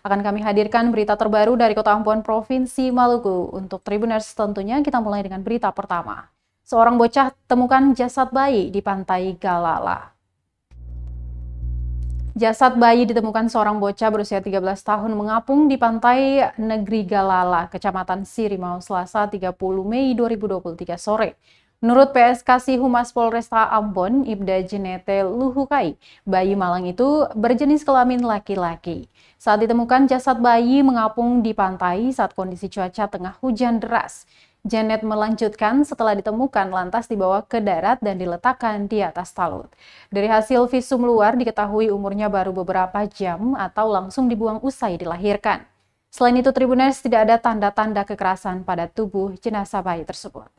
Akan kami hadirkan berita terbaru dari Kota Ambon, Provinsi Maluku. Untuk Tribuners tentunya kita mulai dengan berita pertama. Seorang bocah temukan jasad bayi di pantai Galala. Jasad bayi ditemukan seorang bocah berusia 13 tahun mengapung di pantai Negeri Galala, Kecamatan Sirimau, Selasa 30 Mei 2023 sore. Menurut PSKC Humas Polresta Ambon, Ibda Jenete Luhukai, bayi malang itu berjenis kelamin laki-laki. Saat ditemukan, jasad bayi mengapung di pantai saat kondisi cuaca tengah hujan deras. Janet melanjutkan setelah ditemukan lantas dibawa ke darat dan diletakkan di atas talut. Dari hasil visum luar diketahui umurnya baru beberapa jam atau langsung dibuang usai dilahirkan. Selain itu, Tribuners, tidak ada tanda-tanda kekerasan pada tubuh jenazah bayi tersebut.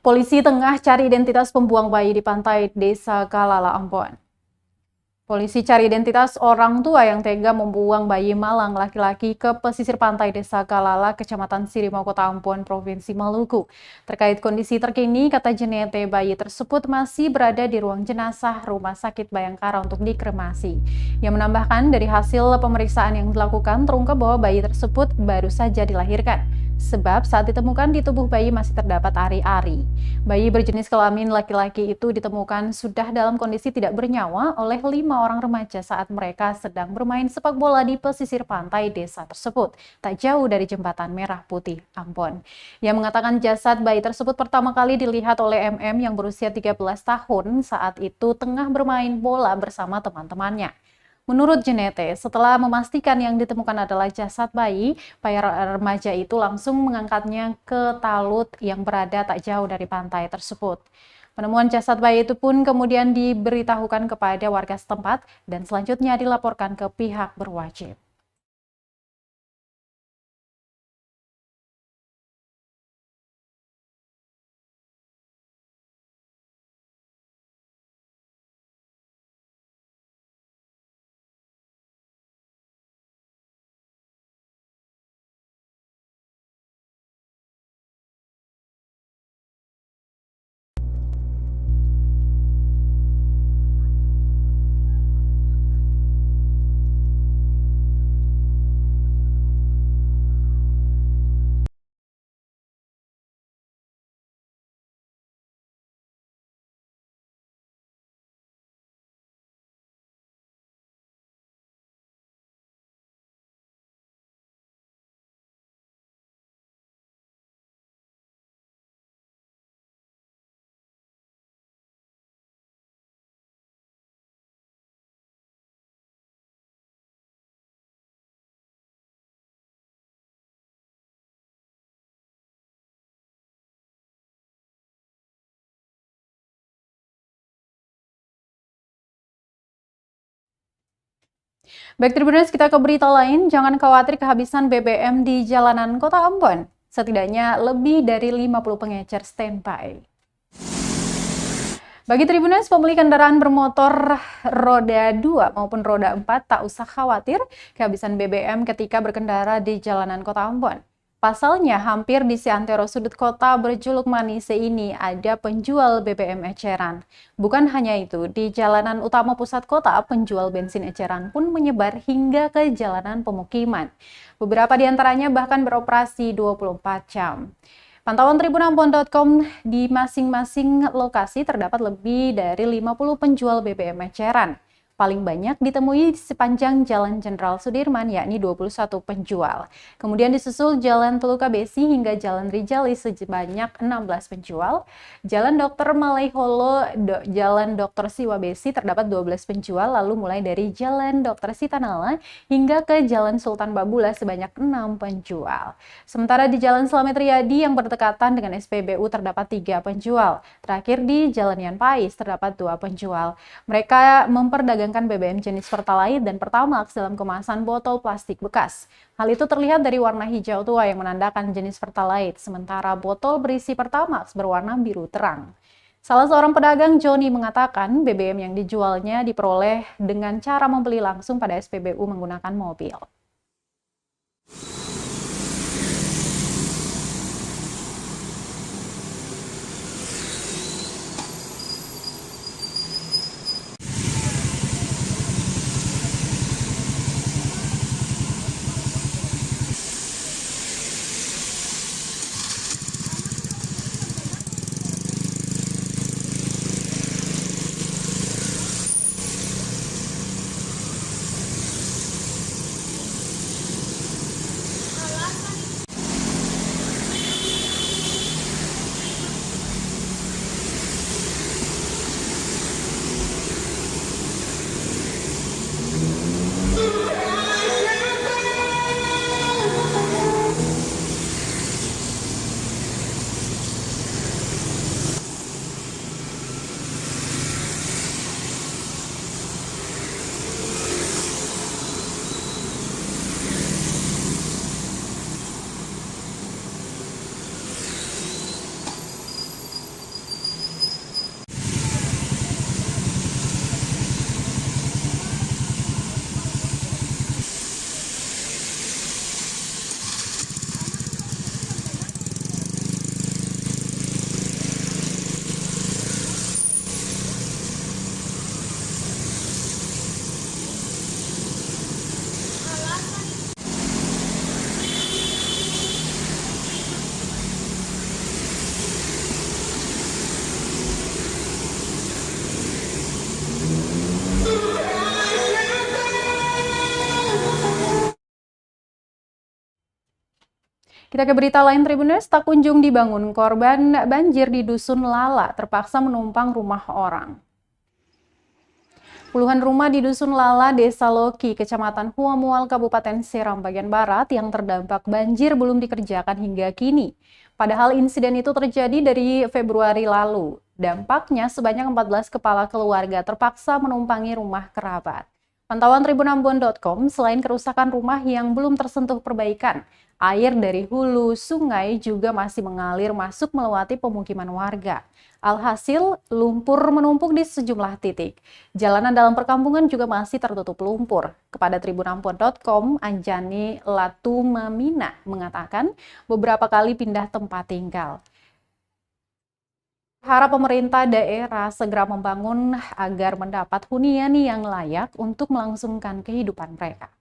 Polisi tengah cari identitas pembuang bayi di pantai Desa Galala, Ambon. Polisi cari identitas orang tua yang tega membuang bayi malang laki-laki ke pesisir pantai Desa Galala, Kecamatan Sirimau, Kota Ambon, Provinsi Maluku. Terkait kondisi terkini, kata Jenete, bayi tersebut masih berada di ruang jenazah Rumah Sakit Bayangkara untuk dikremasi. Ia menambahkan dari hasil pemeriksaan yang dilakukan terungkap bahwa bayi tersebut baru saja dilahirkan. Sebab saat ditemukan di tubuh bayi masih terdapat ari-ari. Bayi berjenis kelamin laki-laki itu ditemukan sudah dalam kondisi tidak bernyawa oleh 5 orang remaja saat mereka sedang bermain sepak bola di pesisir pantai desa tersebut, tak jauh dari Jembatan Merah Putih, Ambon. Ia mengatakan jasad bayi tersebut pertama kali dilihat oleh MM yang berusia 13 tahun saat itu tengah bermain bola bersama teman-temannya. Menurut Jenete, setelah memastikan yang ditemukan adalah jasad bayi, para remaja itu langsung mengangkatnya ke talut yang berada tak jauh dari pantai tersebut. Penemuan jasad bayi itu pun kemudian diberitahukan kepada warga setempat dan selanjutnya dilaporkan ke pihak berwajib. Baik, Tribuners, kita ke berita lain. Jangan khawatir kehabisan BBM di jalanan Kota Ambon. Setidaknya lebih dari 50 pengecer standby. Bagi Tribuners, pemilik kendaraan bermotor roda 2 maupun roda 4 tak usah khawatir kehabisan BBM ketika berkendara di jalanan Kota Ambon. Pasalnya, hampir di seantero sudut kota berjuluk Manise ini ada penjual BBM eceran. Bukan hanya itu, di jalanan utama pusat kota, penjual bensin eceran pun menyebar hingga ke jalanan pemukiman. Beberapa di antaranya bahkan beroperasi 24 jam. Pantauan tribunambon.com, di masing-masing lokasi terdapat lebih dari 50 penjual BBM eceran. Paling banyak ditemui di sepanjang Jalan Jenderal Sudirman, yakni 21 penjual. Kemudian disusul Jalan Peluka Besi hingga Jalan Rijali sebanyak 16 penjual. Jalan Dr. Malaiholo, Jalan Dr. Siwa Besi terdapat 12 penjual, lalu mulai dari Jalan Dr. Sitanala hingga ke Jalan Sultan Babula sebanyak 6 penjual. Sementara di Jalan Slamet Riyadi yang berdekatan dengan SPBU terdapat 3 penjual. Terakhir di Jalan Yan Pais terdapat 2 penjual. Mereka memperdagangkan BBM jenis Pertalite dan Pertamax dalam kemasan botol plastik bekas. Hal itu terlihat dari warna hijau tua yang menandakan jenis Pertalite, sementara botol berisi Pertamax berwarna biru terang. Salah seorang pedagang, Joni, mengatakan BBM yang dijualnya diperoleh dengan cara membeli langsung pada SPBU menggunakan mobil. Kita ke berita lain, Tribuners. Tak kunjung dibangun, korban banjir di Dusun Lala terpaksa menumpang rumah orang. Puluhan rumah di Dusun Lala, Desa Loki, Kecamatan Huamual, Kabupaten Seram bagian barat yang terdampak banjir belum dikerjakan hingga kini. Padahal insiden itu terjadi dari Februari lalu. Dampaknya sebanyak 14 kepala keluarga terpaksa menumpangi rumah kerabat. Pantauan tribunambon.com, selain kerusakan rumah yang belum tersentuh perbaikan, air dari hulu sungai juga masih mengalir masuk melewati pemukiman warga. Alhasil, lumpur menumpuk di sejumlah titik. Jalanan dalam perkampungan juga masih tertutup lumpur. Kepada tribunambon.com, Anjani Latumamina mengatakan beberapa kali pindah tempat tinggal. Harap pemerintah daerah segera membangun agar mendapat hunian yang layak untuk melangsungkan kehidupan mereka.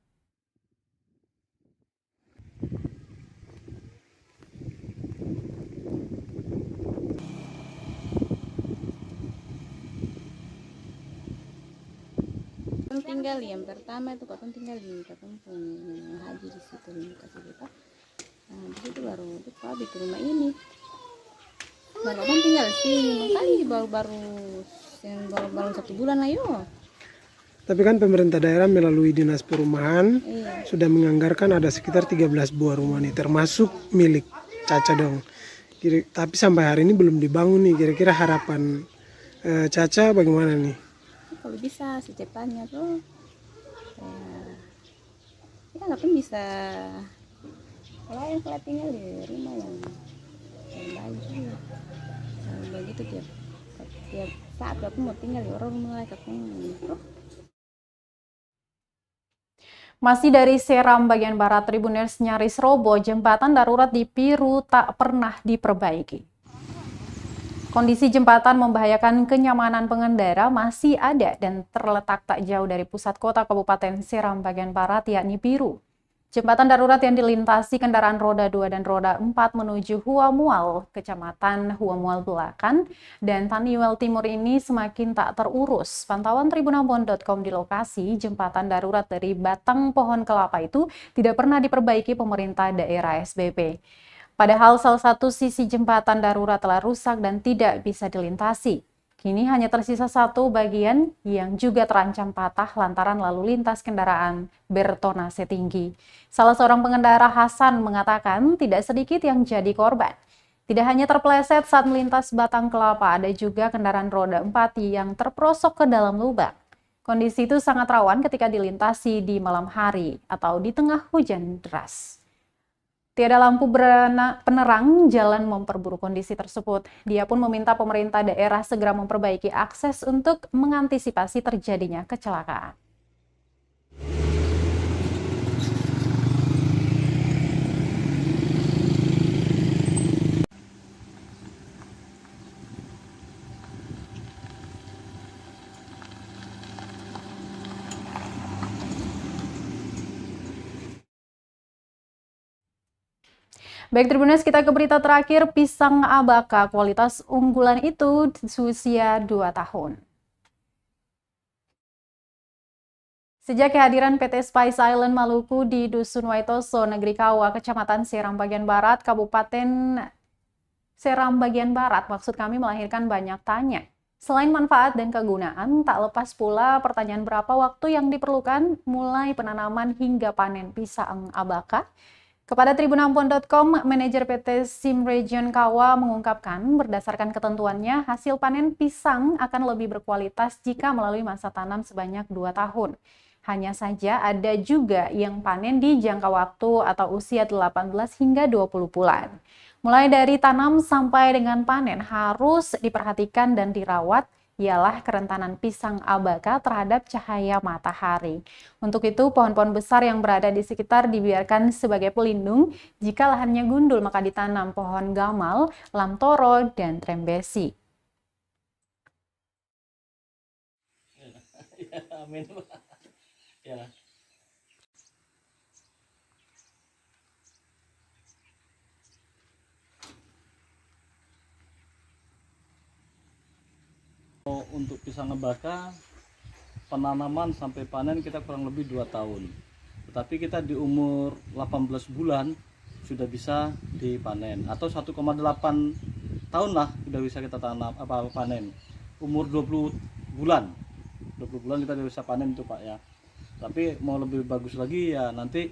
Tinggal yang pertama itu katong tinggal di katong punya haji di situ di kasih kita. Nah, di situ baru habis rumah ini. Baru katong tinggal sini kali baru 1 bulan lah yo. Tapi kan pemerintah daerah melalui Dinas Perumahan sudah menganggarkan ada sekitar 13 buah rumah nih, termasuk milik Caca dong. Tapi sampai hari ini belum dibangun nih. Kira-kira harapan Caca bagaimana nih? Kalau bisa secepatnya tuh, ya katong bisa. Kalau tinggal di rumah yang baik juga. Begitu tiap saat aku mau tinggal di orang mulai katong. Masih dari Seram bagian barat, Tribuners, nyaris roboh jembatan darurat di Piru tak pernah diperbaiki. Kondisi jembatan membahayakan kenyamanan pengendara masih ada dan terletak tak jauh dari pusat kota Kabupaten Seram bagian barat, yakni Piru. Jembatan darurat yang dilintasi kendaraan roda 2 dan roda 4 menuju Huamual, Kecamatan Huamual Belakan, dan Taniwel Timur ini semakin tak terurus. Pantauan tribunambon.com di lokasi, jembatan darurat dari batang pohon kelapa itu tidak pernah diperbaiki pemerintah daerah SBP. Padahal salah satu sisi jembatan darurat telah rusak dan tidak bisa dilintasi. Kini hanya tersisa satu bagian yang juga terancam patah lantaran lalu lintas kendaraan bertonase tinggi. Salah seorang pengendara, Hasan, mengatakan tidak sedikit yang jadi korban. Tidak hanya terpeleset saat melintas batang kelapa, ada juga kendaraan roda 4 yang terperosok ke dalam lubang. Kondisi itu sangat rawan ketika dilintasi di malam hari atau di tengah hujan deras. Tiada lampu penerang jalan memperburuk kondisi tersebut. Dia pun meminta pemerintah daerah segera memperbaiki akses untuk mengantisipasi terjadinya kecelakaan. Baik Tribuners, kita ke berita terakhir. Pisang Abaka kualitas unggulan itu usia 2 tahun. Sejak kehadiran PT Spice Island Maluku di Dusun Waitoso, Negeri Kawa, Kecamatan Seram bagian Barat, Kabupaten Seram bagian Barat, maksud kami melahirkan banyak tanya. Selain manfaat dan kegunaan, tak lepas pula pertanyaan berapa waktu yang diperlukan mulai penanaman hingga panen pisang Abaka. Kepada tribunambon.com, manajer PT SIM Region Kawa mengungkapkan berdasarkan ketentuannya, hasil panen pisang akan lebih berkualitas jika melalui masa tanam sebanyak 2 tahun. Hanya saja ada juga yang panen di jangka waktu atau usia 18 hingga 20 bulan. Mulai dari tanam sampai dengan panen harus diperhatikan dan dirawat, ialah kerentanan pisang Abaka terhadap cahaya matahari. Untuk itu, pohon-pohon besar yang berada di sekitar dibiarkan sebagai pelindung. Jika lahannya gundul, maka ditanam pohon gamal, lamtoro, dan trembesi. Amin. Ya. Untuk pisang Abaka, penanaman sampai panen kita kurang lebih 2 tahun. Tetapi kita di umur 18 bulan sudah bisa dipanen, atau 1,8 tahun lah sudah bisa kita tanam panen. Umur 20 bulan kita sudah bisa panen itu Pak ya. Tapi mau lebih bagus lagi ya nanti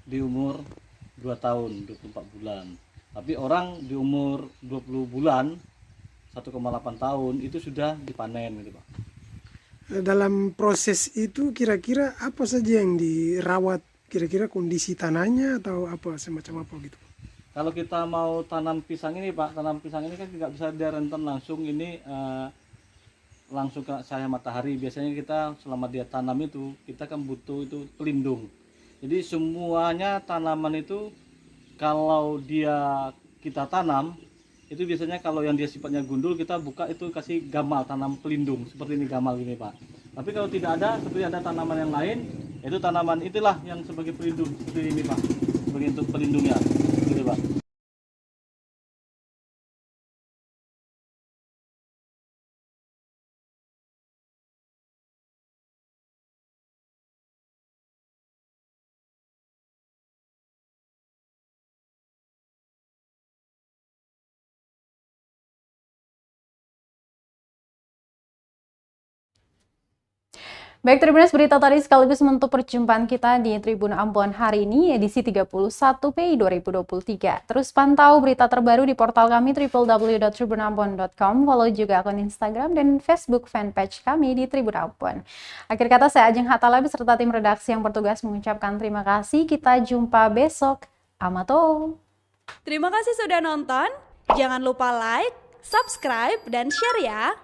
di umur 2 tahun, 24 bulan. Tapi orang di umur 20 bulan 1,8 tahun itu sudah dipanen gitu Pak. Dalam proses itu kira-kira apa saja yang dirawat, kira-kira kondisi tanahnya atau apa semacam apa gitu? Kalau kita mau tanam pisang ini Pak, tanam pisang ini kan tidak bisa direnten langsung, ini langsung ke cahaya matahari. Biasanya kita selama dia tanam itu kita kan butuh itu pelindung. Jadi semuanya tanaman itu kalau dia kita tanam itu biasanya kalau yang dia sifatnya gundul kita buka itu kasih gamal, tanam pelindung seperti ini gamal ini Pak. Tapi kalau tidak ada, seperti ada tanaman yang lain, itu tanaman itulah yang sebagai pelindung seperti ini Pak, sebagai untuk pelindungnya gitu Pak. Baik Tribuners, berita tadi sekaligus menutup perjumpaan kita di Tribun Ambon hari ini, edisi 31 Mei 2023. Terus pantau berita terbaru di portal kami www.tribunambon.com, follow juga akun Instagram dan Facebook fanpage kami di Tribun Ambon. Akhir kata, saya Ajeng Hatala beserta tim redaksi yang bertugas mengucapkan terima kasih. Kita jumpa besok. Amato. Terima kasih sudah nonton. Jangan lupa like, subscribe, dan share ya.